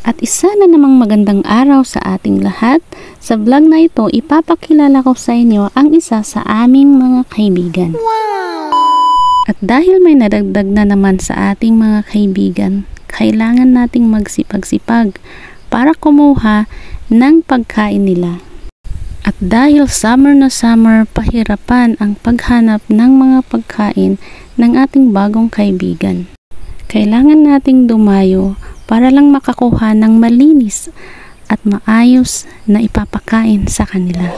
At isa na namang magandang araw sa ating lahat. Sa vlog na ito, ipapakilala ko sa inyo ang isa sa aming mga kaibigan. Wow! At dahil may nadagdag na naman sa ating mga kaibigan, kailangan nating magsipag-sipag para kumuha ng pagkain nila. At dahil summer na summer, pahirapan ang paghanap ng mga pagkain ng ating bagong kaibigan. Kailangan nating dumayo para lang makakuha ng malinis at maayos na ipapakain sa kanila.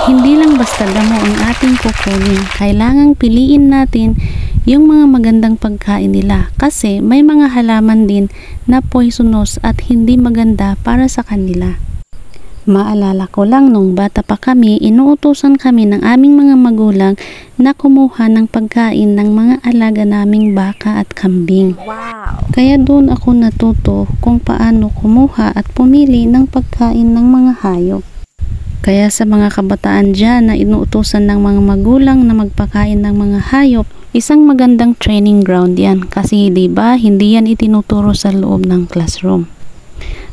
Hindi lang basta damo ang ating kukunin. Kailangang piliin natin yung mga magandang pagkain nila kasi may mga halaman din na poisonous at hindi maganda para sa kanila. Maalala ko lang nung bata pa kami, inuutusan kami ng aming mga magulang na kumuha ng pagkain ng mga alaga naming baka at kambing. Wow! Kaya doon ako natuto kung paano kumuha at pumili ng pagkain ng mga hayop. Kaya sa mga kabataan dyan na inuutusan ng mga magulang na magpakain ng mga hayop, isang magandang training ground yan kasi diba hindi yan itinuturo sa loob ng classroom.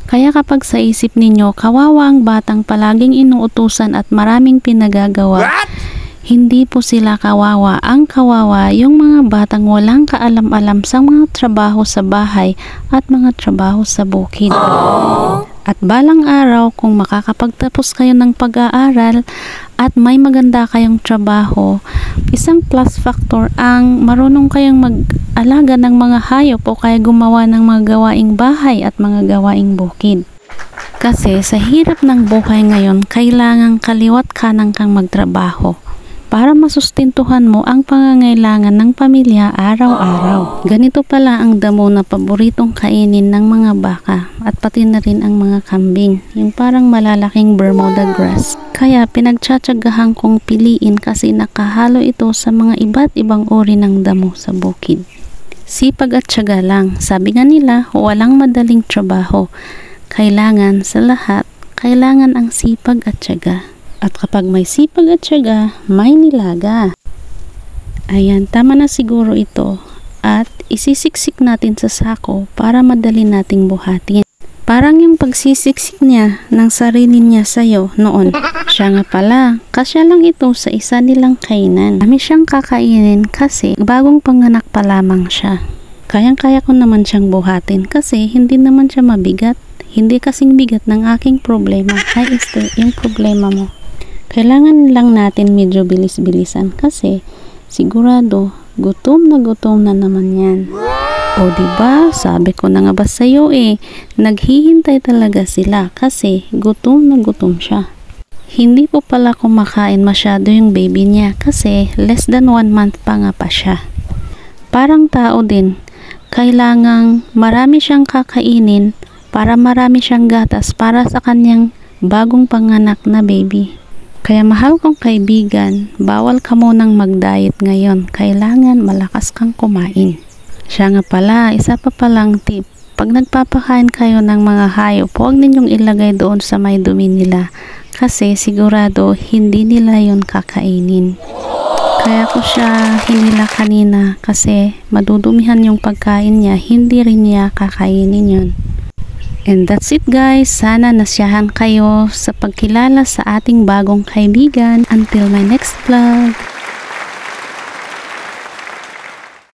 Kaya kapag sa isip ninyo, kawawa ang batang palaging inuutusan at maraming pinagagawa, hindi po sila kawawa. Ang kawawa, yung mga batang walang kaalam-alam sa mga trabaho sa bahay at mga trabaho sa bukid. At balang araw, kung makakapagtapos kayo ng pag-aaral at may maganda kayong trabaho, isang plus factor ang marunong kayong mag-alaga ng mga hayop o kaya gumawa ng mga gawaing bahay at mga gawaing bukid. Kasi sa hirap ng buhay ngayon, kailangang kaliwat kanan kang magtrabaho para masustentuhan mo ang pangangailangan ng pamilya araw-araw. Ganito pala ang damo na paboritong kainin ng mga baka at pati na rin ang mga kambing, yung parang malalaking Bermuda grass. Kaya pinagtsatsagahan kong piliin kasi nakahalo ito sa mga iba't ibang uri ng damo sa bukid. Sipag at tiyaga lang. Sabi nga nila, walang madaling trabaho. Kailangan sa lahat, kailangan ang sipag at tiyaga. At kapag may sipag at tiyaga, may nilaga. Ayan, tama na siguro ito. At isisiksik natin sa sako para madali nating buhatin. Parang yung pagsisiksik niya ng sarili niya sa'yo noon. Siya nga pala, kasya lang ito sa isa nilang kainan. Kami siyang kakainin kasi bagong panganak pa lamang siya. Kayang-kaya ko naman siyang buhatin kasi hindi naman siya mabigat. Hindi kasing bigat ng aking problema. Ay, yung problema mo. Kailangan lang natin medyo bilis-bilisan kasi sigurado gutom na naman yan. O diba, sabi ko na nga ba sa'yo naghihintay talaga sila kasi gutom siya. Hindi po pala kumakain masyado yung baby niya kasi less than 1 month pa nga pa siya. Parang tao din, kailangang marami siyang kakainin para marami siyang gatas para sa kanyang bagong panganak na baby. Kaya mahal kong kaibigan, bawal ka munang mag-diet ngayon. Kailangan malakas kang kumain. Siya nga pala, isa pa palang tip. Pag nagpapakain kayo ng mga hayop, huwag ninyong ilagay doon sa may dumi nila. Kasi sigurado hindi nila yon kakainin. Kaya ko siya hinila kanina kasi madudumihan yung pagkain niya, hindi rin niya kakainin yon. And that's it guys. Sana nasiyahan kayo sa pagkilala sa ating bagong kaibigan. Until my next vlog.